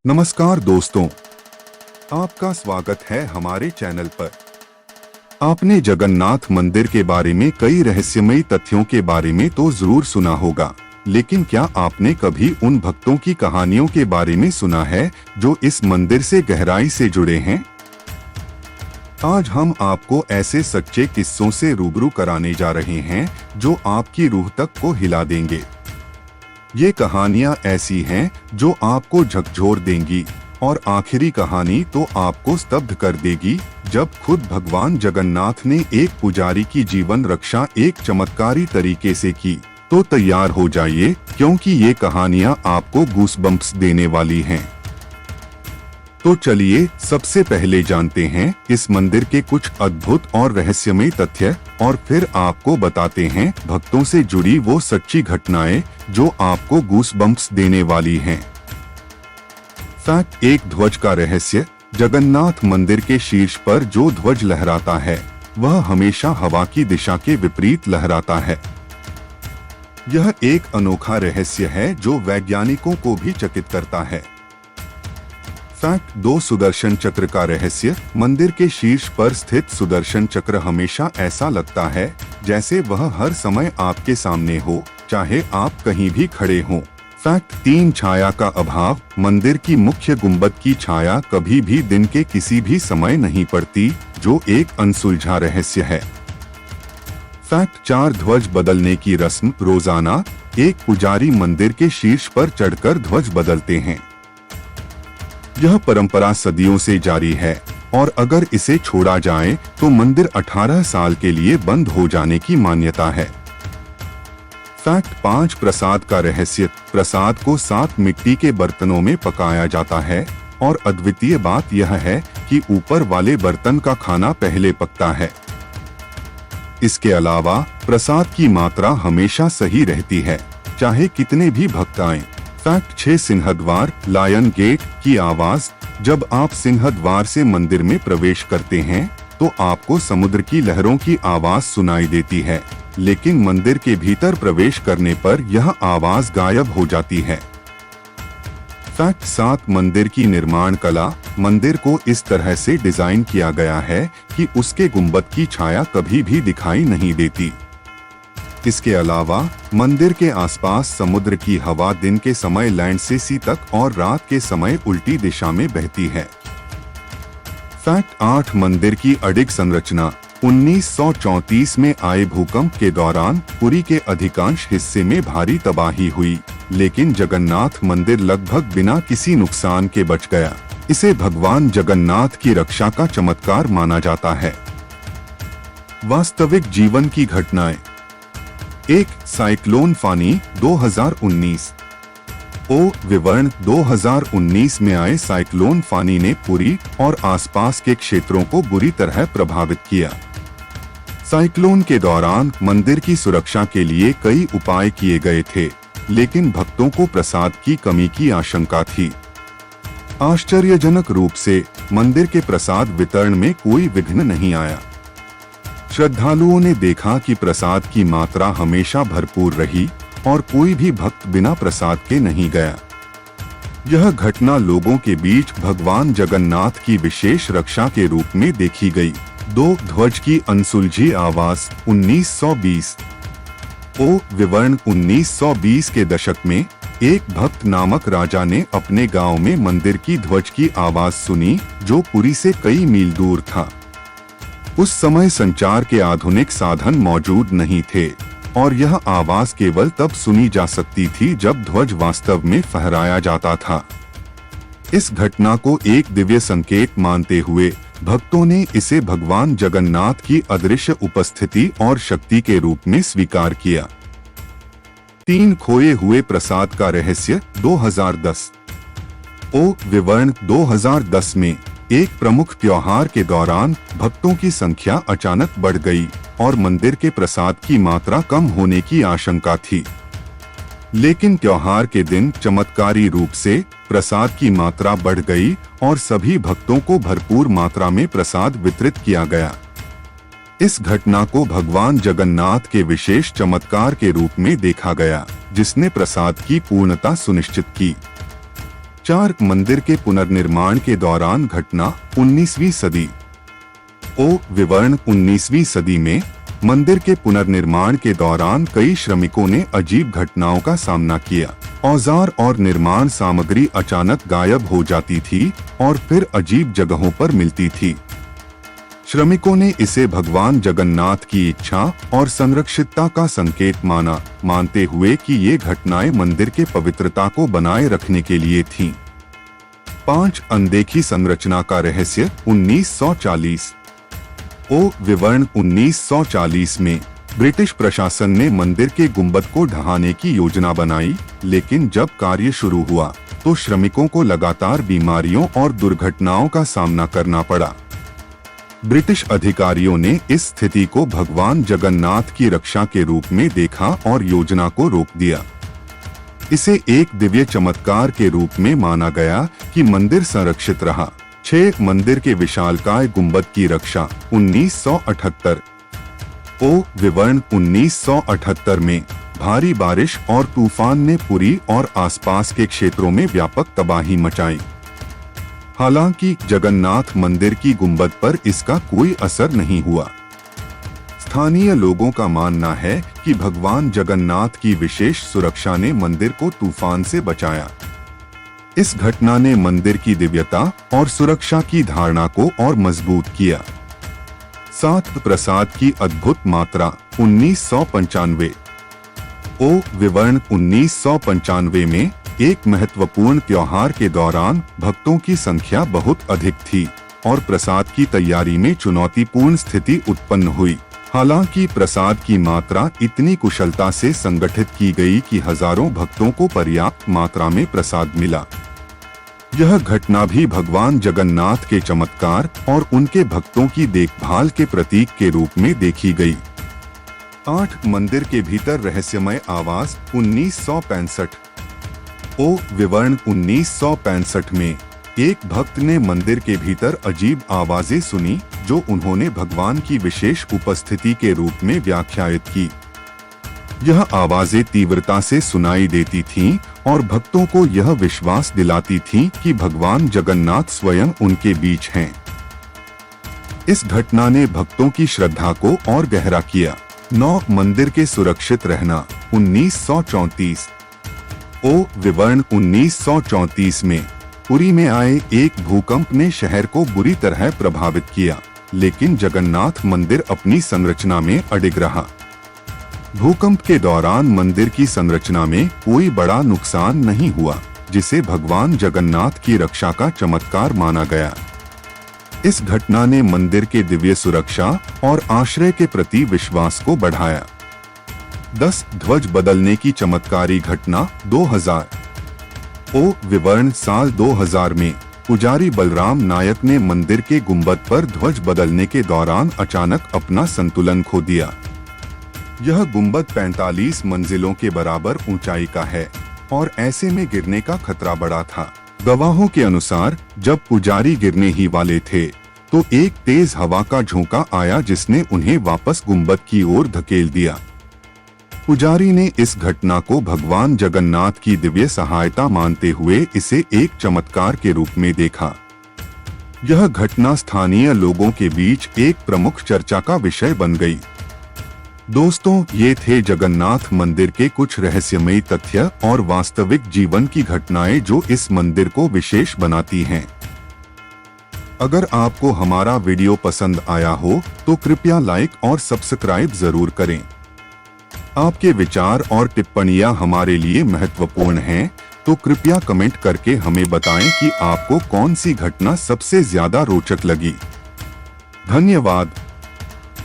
नमस्कार दोस्तों, आपका स्वागत है हमारे चैनल पर। आपने जगन्नाथ मंदिर के बारे में कई रहस्यमयी तथ्यों के बारे में तो जरूर सुना होगा, लेकिन क्या आपने कभी उन भक्तों की कहानियों के बारे में सुना है जो इस मंदिर से गहराई से जुड़े हैं? आज हम आपको ऐसे सच्चे किस्सों से रूबरू कराने जा रहे हैं जो आपकी रूह तक को हिला देंगे। ये कहानियां ऐसी हैं जो आपको झकझोर देंगी और आखिरी कहानी तो आपको स्तब्ध कर देगी, जब खुद भगवान जगन्नाथ ने एक पुजारी की जीवन रक्षा एक चमत्कारी तरीके से की। तो तैयार हो जाइए, क्योंकि ये कहानियां आपको गूसबम्प्स देने वाली हैं। तो चलिए सबसे पहले जानते हैं इस मंदिर के कुछ अद्भुत और रहस्यमय तथ्य, और फिर आपको बताते हैं भक्तों से जुड़ी वो सच्ची घटनाएं जो आपको गूसबम्प्स देने वाली हैं। फैक्ट 1, ध्वज का रहस्य। जगन्नाथ मंदिर के शीर्ष पर जो ध्वज लहराता है वह हमेशा हवा की दिशा के विपरीत लहराता है। यह एक अनोखा रहस्य है जो वैज्ञानिकों को भी चकित करता है। फैक्ट 2, सुदर्शन चक्र का रहस्य। मंदिर के शीर्ष पर स्थित सुदर्शन चक्र हमेशा ऐसा लगता है जैसे वह हर समय आपके सामने हो, चाहे आप कहीं भी खड़े हों। फैक्ट 3, छाया का अभाव। मंदिर की मुख्य गुंबद की छाया कभी भी दिन के किसी भी समय नहीं पड़ती, जो एक अनसुलझा रहस्य है। फैक्ट 4, ध्वज बदलने की रस्म। रोजाना एक पुजारी मंदिर के शीर्ष पर चढ़कर ध्वज बदलते हैं। यह परंपरा सदियों से जारी है और अगर इसे छोड़ा जाए तो मंदिर 18 साल के लिए बंद हो जाने की मान्यता है। फैक्ट 5, प्रसाद का रहस्य। प्रसाद को 7 मिट्टी के बर्तनों में पकाया जाता है और अद्वितीय बात यह है कि ऊपर वाले बर्तन का खाना पहले पकता है। इसके अलावा प्रसाद की मात्रा हमेशा सही रहती है, चाहे कितने भी भक्त आएं। फैक्ट 6, सिंहद्वार लायन गेट की आवाज। जब आप सिंहद्वार से मंदिर में प्रवेश करते हैं तो आपको समुद्र की लहरों की आवाज सुनाई देती है, लेकिन मंदिर के भीतर प्रवेश करने पर यह आवाज गायब हो जाती है। फैक्ट 7, मंदिर की निर्माण कला। मंदिर को इस तरह से डिजाइन किया गया है कि उसके गुंबद की छाया कभी भी दिखाई नहीं देती। इसके अलावा मंदिर के आसपास समुद्र की हवा दिन के समय लैंड से सी तक और रात के समय उल्टी दिशा में बहती है। फैक्ट 8, मंदिर की अडिग संरचना। 1934 में आए भूकंप के दौरान पुरी के अधिकांश हिस्से में भारी तबाही हुई, लेकिन जगन्नाथ मंदिर लगभग बिना किसी नुकसान के बच गया। इसे भगवान जगन्नाथ की रक्षा का चमत्कार माना जाता है। वास्तविक जीवन की घटनाएं। 1, साइक्लोन फानी 2019। विवरण। 2019 में आए साइक्लोन फानी ने पुरी और आसपास के क्षेत्रों को बुरी तरह प्रभावित किया। साइक्लोन के दौरान मंदिर की सुरक्षा के लिए कई उपाय किए गए थे, लेकिन भक्तों को प्रसाद की कमी की आशंका थी। आश्चर्यजनक रूप से मंदिर के प्रसाद वितरण में कोई विघ्न नहीं आया। श्रद्धालुओं ने देखा कि प्रसाद की मात्रा हमेशा भरपूर रही और कोई भी भक्त बिना प्रसाद के नहीं गया। यह घटना लोगों के बीच भगवान जगन्नाथ की विशेष रक्षा के रूप में देखी गई। 2, ध्वज की अनसुलझी आवाज 1920। विवरण। 1920 के दशक में एक भक्त नामक राजा ने अपने गांव में मंदिर की ध्वज की आवाज सुनी, जो पुरी से कई मील दूर था। उस समय संचार के आधुनिक साधन मौजूद नहीं थे और यह आवाज केवल तब सुनी जा सकती थी जब ध्वज वास्तव में फहराया जाता था। इस घटना को एक दिव्य संकेत मानते हुए भक्तों ने इसे भगवान जगन्नाथ की अदृश्य उपस्थिति और शक्ति के रूप में स्वीकार किया। 3, खोए हुए प्रसाद का रहस्य 2010। विवरण। 2010 में एक प्रमुख त्योहार के दौरान भक्तों की संख्या अचानक बढ़ गई और मंदिर के प्रसाद की मात्रा कम होने की आशंका थी। लेकिन त्योहार के दिन चमत्कारी रूप से प्रसाद की मात्रा बढ़ गई और सभी भक्तों को भरपूर मात्रा में प्रसाद वितरित किया गया। इस घटना को भगवान जगन्नाथ के विशेष चमत्कार के रूप में देखा गया, जिसने प्रसाद की पूर्णता सुनिश्चित की। 4 मंदिर के पुनर्निर्माण के दौरान घटना 19वीं सदी। विवरण 19वीं सदी में मंदिर के पुनर्निर्माण के दौरान कई श्रमिकों ने अजीब घटनाओं का सामना किया। औजार और निर्माण सामग्री अचानक गायब हो जाती थी और फिर अजीब जगहों पर मिलती थी। श्रमिकों ने इसे भगवान जगन्नाथ की इच्छा और संरक्षितता का संकेत माना, मानते हुए कि ये घटनाएं मंदिर के पवित्रता को बनाए रखने के लिए थीं। 5 अनदेखी संरचना का रहस्य 1940। विवरण 1940 में ब्रिटिश प्रशासन ने मंदिर के गुंबद को ढहाने की योजना बनाई, लेकिन जब कार्य शुरू हुआ तो श्रमिकों को लगातार बीमारियों और दुर्घटनाओं का सामना करना पड़ा। ब्रिटिश अधिकारियों ने इस स्थिति को भगवान जगन्नाथ की रक्षा के रूप में देखा और योजना को रोक दिया। इसे एक दिव्य चमत्कार के रूप में माना गया कि मंदिर संरक्षित रहा। 6 मंदिर के विशालकाय गुंबद की रक्षा 1978। विवरण 1978 में भारी बारिश और तूफान ने पुरी और आसपास के क्षेत्रों में व्यापक तबाही मचाई। हालांकि जगन्नाथ मंदिर की गुंबद पर इसका कोई असर नहीं हुआ। स्थानीय लोगों का मानना है कि भगवान जगन्नाथ की विशेष सुरक्षा ने मंदिर को तूफान से बचाया। इस घटना ने मंदिर की दिव्यता और सुरक्षा की धारणा को और मजबूत किया। 7 प्रसाद की अद्भुत मात्रा 1995। विवरण 1995 में एक महत्वपूर्ण त्योहार के दौरान भक्तों की संख्या बहुत अधिक थी और प्रसाद की तैयारी में चुनौतीपूर्ण स्थिति उत्पन्न हुई। हालांकि प्रसाद की मात्रा इतनी कुशलता से संगठित की गई कि हजारों भक्तों को पर्याप्त मात्रा में प्रसाद मिला। यह घटना भी भगवान जगन्नाथ के चमत्कार और उनके भक्तों की देखभाल के प्रतीक के रूप में देखी गई। 8 मंदिर के भीतर रहस्यमय आवाज 1965। विवरण 1965 में एक भक्त ने मंदिर के भीतर अजीब आवाजें सुनी, जो उन्होंने भगवान की विशेष उपस्थिति के रूप में व्याख्यायित की। यह आवाजें तीव्रता से सुनाई देती थीं और भक्तों को यह विश्वास दिलाती थीं कि भगवान जगन्नाथ स्वयं उनके बीच हैं। इस घटना ने भक्तों की श्रद्धा को और गहरा किया। 9 मंदिर के सुरक्षित रहना 1934। विवरण 1934 में पुरी में आए एक भूकंप ने शहर को बुरी तरह प्रभावित किया, लेकिन जगन्नाथ मंदिर अपनी संरचना में अडिग रहा। भूकंप के दौरान मंदिर की संरचना में कोई बड़ा नुकसान नहीं हुआ, जिसे भगवान जगन्नाथ की रक्षा का चमत्कार माना गया। इस घटना ने मंदिर के दिव्य सुरक्षा और आश्रय के प्रति विश्वास को बढ़ाया। 10 ध्वज बदलने की चमत्कारी घटना 2000। विवरण साल 2000 में पुजारी बलराम नायक ने मंदिर के गुंबद पर ध्वज बदलने के दौरान अचानक अपना संतुलन खो दिया। यह गुंबद 45 मंजिलों के बराबर ऊंचाई का है और ऐसे में गिरने का खतरा बड़ा था। गवाहों के अनुसार जब पुजारी गिरने ही वाले थे तो एक तेज हवा का झोंका आया, जिसने उन्हें वापस गुंबद की ओर धकेल दिया। पुजारी ने इस घटना को भगवान जगन्नाथ की दिव्य सहायता मानते हुए इसे एक चमत्कार के रूप में देखा। यह घटना स्थानीय लोगों के बीच एक प्रमुख चर्चा का विषय बन गई। दोस्तों, ये थे जगन्नाथ मंदिर के कुछ रहस्यमयी तथ्य और वास्तविक जीवन की घटनाएं जो इस मंदिर को विशेष बनाती हैं। अगर आपको हमारा वीडियो पसंद आया हो तो कृपया लाइक और सब्सक्राइब जरूर करें। आपके विचार और टिप्पणियां हमारे लिए महत्वपूर्ण हैं, तो कृपया कमेंट करके हमें बताएं कि आपको कौन सी घटना सबसे ज्यादा रोचक लगी। धन्यवाद।